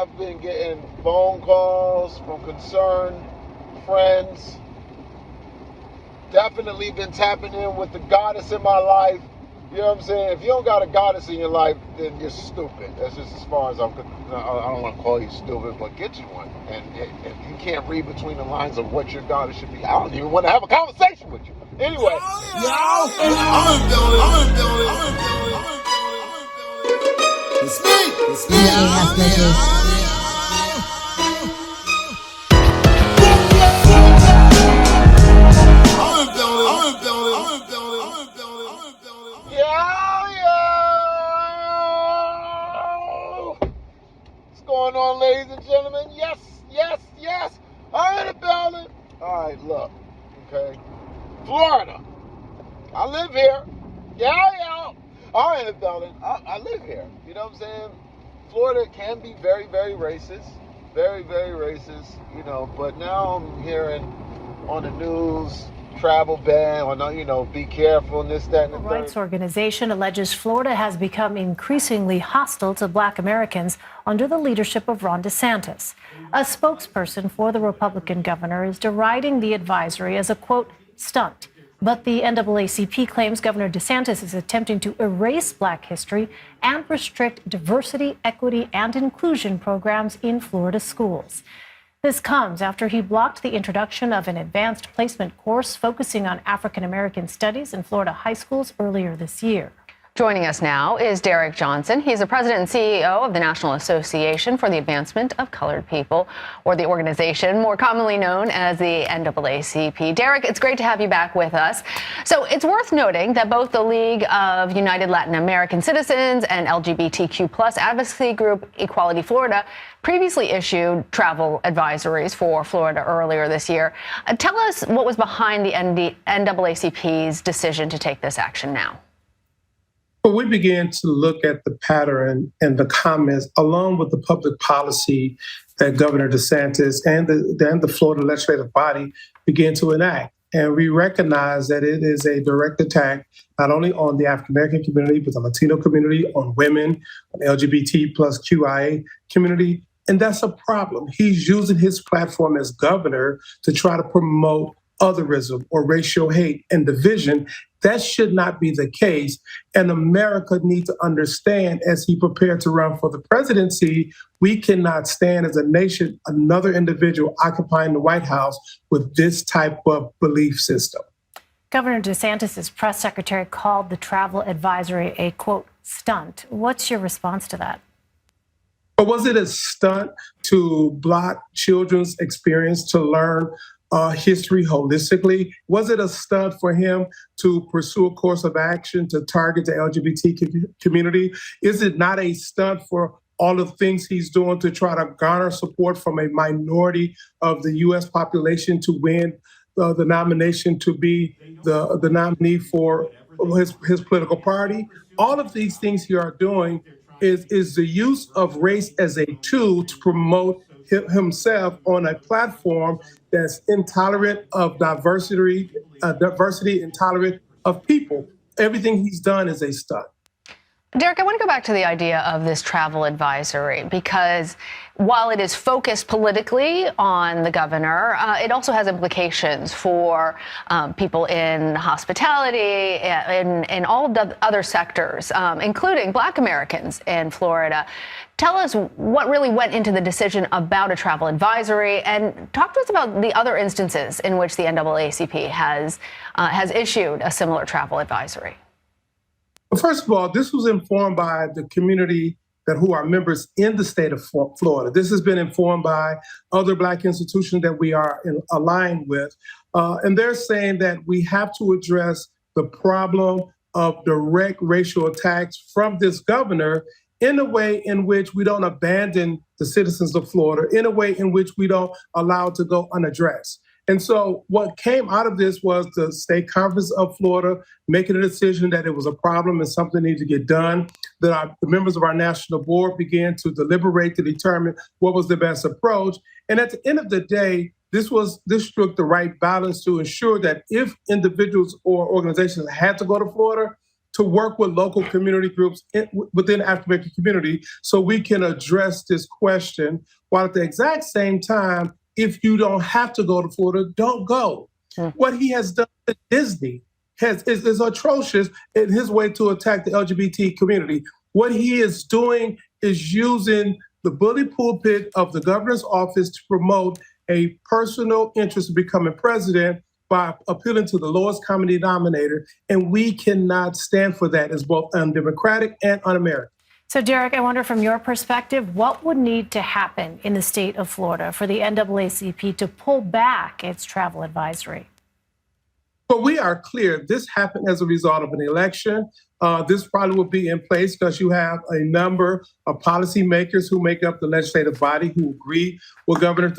I've been getting phone calls from concerned friends. Definitely been tapping in with the goddess in my life. You know what I'm saying? If you don't got a goddess in your life, then you're stupid. That's just as far as I'm concerned. I don't want to call you stupid, but get you one. And if you can't read between the lines of what your goddess should be, I don't even want to have a conversation with you. Anyway. It's me. Naacp Vs. What's going on, ladies and gentlemen? Yes. I'm in the building. All right, look. Okay. Florida. I live here. Yeah. I'm in the building. I live here. You know what I'm saying? Florida can be very, very racist. Very, very racist. You know, but now I'm hearing on the news, travel ban, or be careful, and this, that, and the third. A rights organization alleges Florida has become increasingly hostile to Black Americans under the leadership of Ron DeSantis. A spokesperson for the Republican governor is deriding the advisory as a, quote, stunt. But the NAACP claims Governor DeSantis is attempting to erase Black history and restrict diversity, equity, and inclusion programs in Florida schools. This comes after he blocked the introduction of an advanced placement course focusing on African American studies in Florida high schools earlier this year. Joining us now is Derek Johnson. He's the president and CEO of the National Association for the Advancement of Colored People, or the organization more commonly known as the NAACP. Derek, it's great to have you back with us. So it's worth noting that both the League of United Latin American Citizens and LGBTQ plus advocacy group Equality Florida previously issued travel advisories for Florida earlier this year. Tell us what was behind the NAACP's decision to take this action now. Well, we began to look at the pattern and the comments along with the public policy that Governor DeSantis and the Florida legislative body began to enact. And we recognize that it is a direct attack not only on the African American community, but the Latino community, on women, on the LGBT plus QIA community. And that's a problem. He's using his platform as governor to try to promote otherism or racial hate and division. That should not be the case. And America needs to understand, as he prepared to run for the presidency, we cannot stand as a nation another individual occupying the White House with this type of belief system. Governor DeSantis' press secretary called the travel advisory a, quote, stunt. What's your response to that? But was it a stunt to block children's experience to learn history holistically? Was it a stunt for him to pursue a course of action to target the LGBT community? Is it not a stunt for all of the things he's doing to try to garner support from a minority of the U.S. population to win the nomination to be the nominee for his political party? All of these things he are doing is the use of race as a tool to promote himself on a platform that's intolerant of diversity, intolerant of people. Everything he's done is a stunt. Derek, I want to go back to the idea of this travel advisory, because while it is focused politically on the governor, it also has implications for people in hospitality, in all of the other sectors, including Black Americans in Florida. Tell us what really went into the decision about a travel advisory, and talk to us about the other instances in which the NAACP has issued a similar travel advisory. Well, first of all, this was informed by the community who are members in the state of Florida. This has been informed by other Black institutions that we are aligned with. And they're saying that we have to address the problem of direct racial attacks from this governor in a way in which we don't abandon the citizens of Florida, in a way in which we don't allow it to go unaddressed. And so what came out of this was the State Conference of Florida making a decision that it was a problem and something needed to get done, that the members of our national board began to deliberate to determine what was the best approach. And at the end of the day, this struck the right balance to ensure that if individuals or organizations had to go to Florida, to work with local community groups within the African American community so we can address this question, while at the exact same time, if you don't have to go to Florida, don't go. What he has done at Disney is atrocious in his way to attack the LGBT community. What he is doing is using the bully pulpit of the governor's office to promote a personal interest in becoming president by appealing to the lowest common denominator. And we cannot stand for that as both undemocratic and un-American. So, Derek, I wonder from your perspective, what would need to happen in the state of Florida for the NAACP to pull back its travel advisory? But we are clear this happened as a result of an election. This probably will be in place because you have a number of policymakers who make up the legislative body who agree with Governor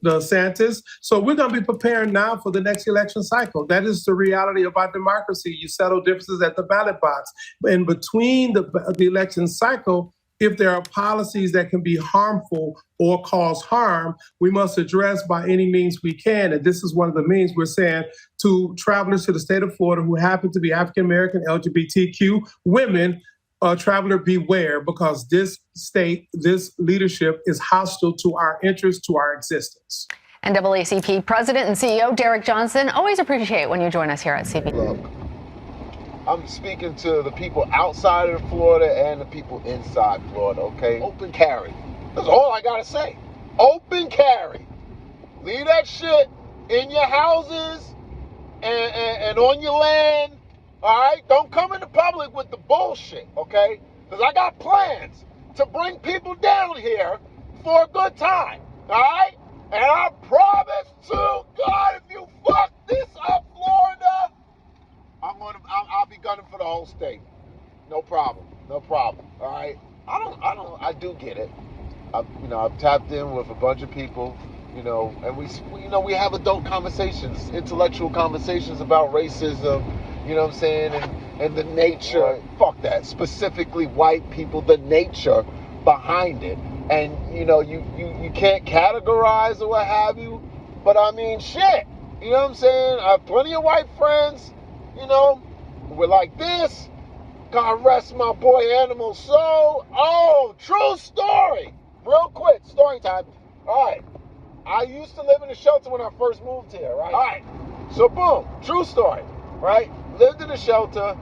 DeSantis. So we're going to be preparing now for the next election cycle. That is the reality of our democracy. You settle differences at the ballot box. In between the election cycle, if there are policies that can be harmful or cause harm, we must address by any means we can. And this is one of the means we're saying to travelers to the state of Florida who happen to be African-American, LGBTQ women, traveler beware, because this state, this leadership is hostile to our interests, to our existence. NAACP President and CEO Derek Johnson, always appreciate when you join us here at CB. Look, I'm speaking to the people outside of Florida and the people inside Florida, okay? Open carry. That's all I gotta say. Open carry. Leave that shit in your houses and on your land, all right? Don't come into public with the bullshit, okay? Because I got plans to bring people down here for a good time, all right? And I promise to God, if you fuck this up, Florida, I'll be gunning for the whole state. No problem. All right. I do get it. I've tapped in with a bunch of people, and we have adult conversations, intellectual conversations about racism, you know what I'm saying, and the nature. Right. Fuck that. Specifically white people, the nature behind it. And you can't categorize or what have you, but I mean shit. You know what I'm saying? I have plenty of white friends. We're like this. God rest my boy Animal Soul. Oh, true story. Real quick, story time. All right. I used to live in a shelter when I first moved here, right? All right. So, boom. True story, right? Lived in a shelter.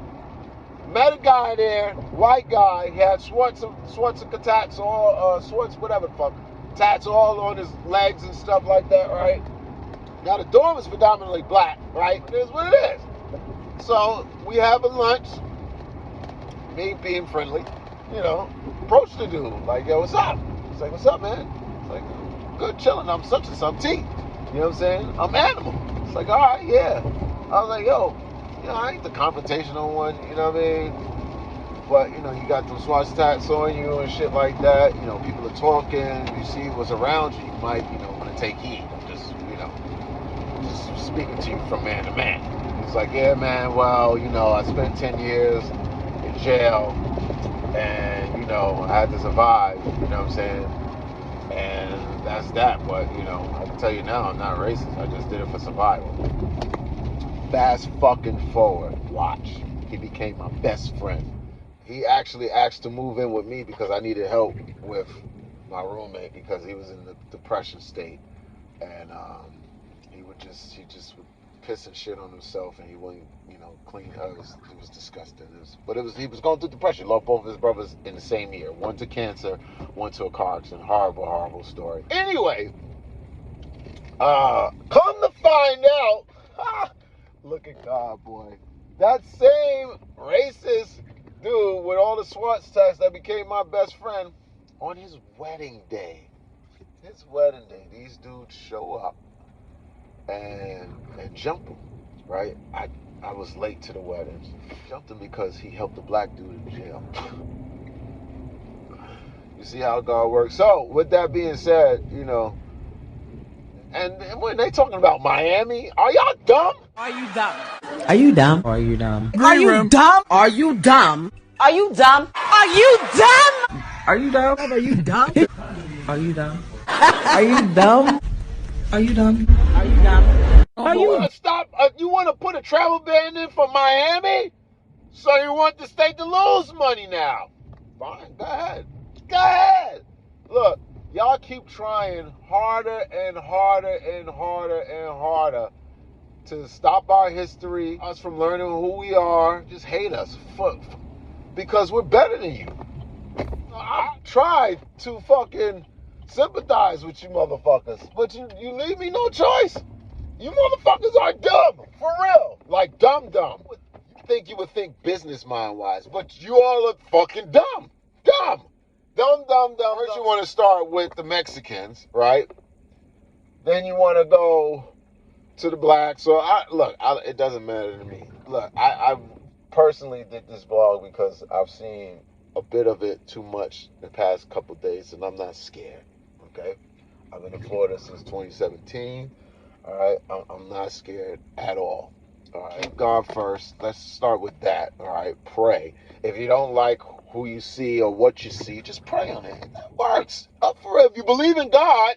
Met a guy there, white guy. He had Swartz tats all, Swartz, whatever the fuck, tats all on his legs and stuff like that, right? Now, the dorm is predominantly black, right? It is what it is. So we have a lunch, me being friendly, approach the dude, like, yo, what's up? He's like, what's up, man? It's like, good chilling, I'm such and some T. You know what I'm saying? I'm Animal. It's like, all right, yeah. I was like, yo, I ain't the confrontational one, you know what I mean? But, you got them Swartz tats on you and shit like that. People are talking, you see what's around you, you might, want to take heed. Just speaking to you from man to man. He's like, yeah, man, well, I spent 10 years in jail and, I had to survive, you know what I'm saying? And that's that. But, I can tell you now, I'm not racist. I just did it for survival. Fast fucking forward, watch. He became my best friend. He actually asked to move in with me because I needed help with my roommate because he was in the depression state. And he just would piss and shit on himself, and he wouldn't, clean. It was disgusting. He was going through depression. Lost both of his brothers in the same year. One to cancer, one to a car accident. Horrible story. Anyway, come to find out, look at God, boy. That same racist dude with all the Swartz tats that became my best friend, on his wedding day, these dudes show up and jump him, right? I was late to the wedding. Jumped him because he helped a black dude in jail. You see how God works. So, with that being said, and when they talking about Miami, are y'all dumb? Are you dumb? Are you dumb? Are you dumb? Are you dumb? Are you dumb? Are you dumb? Are you dumb? Are you dumb? Are you dumb? Are you dumb? Are you dumb? Are you dumb? Are you dumb? Are you? Stop? You want to put a travel ban in for Miami? So you want the state to lose money now? Fine, go ahead. Go ahead. Look, y'all keep trying harder and harder and harder and harder to stop our history, us from learning who we are. Just hate us because we're better than you. I tried to fucking sympathize with you motherfuckers, but you leave me no choice. You motherfuckers are dumb, for real. Like dumb. You would think business mind wise, but you all are fucking dumb. Dumb. First you want to start with the Mexicans, right? Then you want to go to the blacks. So it doesn't matter to me. Look, I personally did this blog because I've seen a bit of it too much the past couple days, and I'm not scared. Okay, I've been in Florida since 2017. All right, I'm not scared at all. All right, keep God first. Let's start with that. All right, pray. If you don't like who you see or what you see, just pray on it. That works. Up for it. If you believe in God,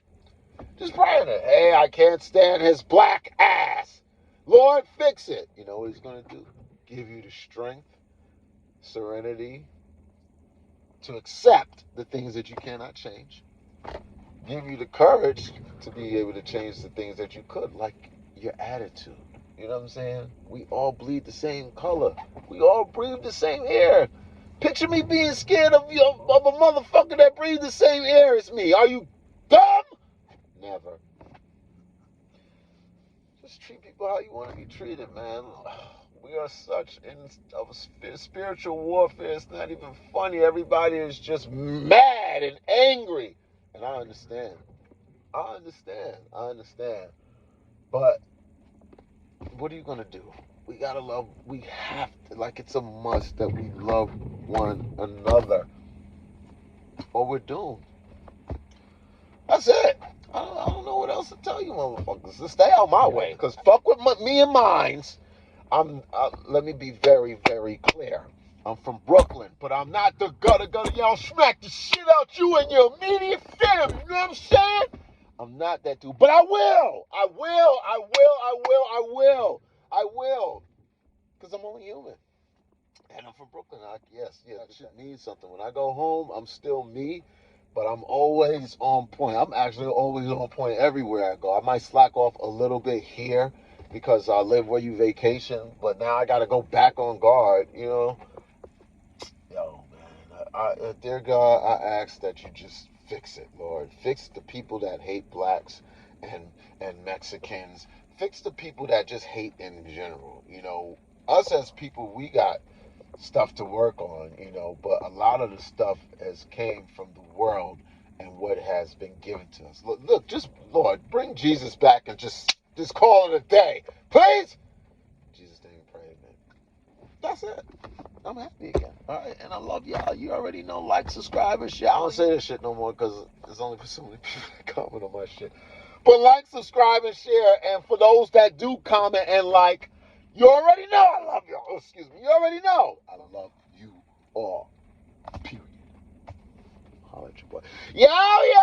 just pray on it. Hey, I can't stand his black ass. Lord, fix it. You know what he's going to do? Give you the strength, serenity to accept the things that you cannot change. Give you the courage to be able to change the things that you could, like your attitude. You know what I'm saying? We all bleed the same color. We all breathe the same air. Picture me being scared of a motherfucker that breathes the same air as me. Are you dumb? Never. Just treat people how you want to be treated, man. We are such in spiritual warfare. It's not even funny. Everybody is just mad and angry. And I understand. But what are you going to do? We got to love. We have to. Like, it's a must that we love one another. Or we're doomed. That's it. I don't know what else to tell you, motherfuckers. Just stay out my way. Because fuck with me and mines. Let me be very, very clear. I'm from Brooklyn, but I'm not the gutter y'all smack the shit out you and your immediate family. You know what I'm saying? I'm not that dude, but I will. Because I'm only human. And I'm from Brooklyn. Yes, that shit means something. When I go home, I'm still me, but I'm always on point. I'm actually always on point everywhere I go. I might slack off a little bit here because I live where you vacation, but now I got to go back on guard, you know? Yo, man, dear God, I ask that you just fix it, Lord. Fix the people that hate blacks and Mexicans. Fix the people that just hate in general. You know, us as people, we got stuff to work on, you know, but a lot of the stuff has came from the world and what has been given to us. Look, just, Lord, bring Jesus back and just call it a day. Please? Jesus' name, pray, amen. That's it. I'm happy again. All right, and I love y'all. You already know, like, subscribe, and share. I don't say this shit no more because there's only for so many people that comment on my shit. But like, subscribe, and share. And for those that do comment and like, you already know I love y'all. Oh, excuse me. You already know I love you all. Period. Holla at your boy. Yo, yo.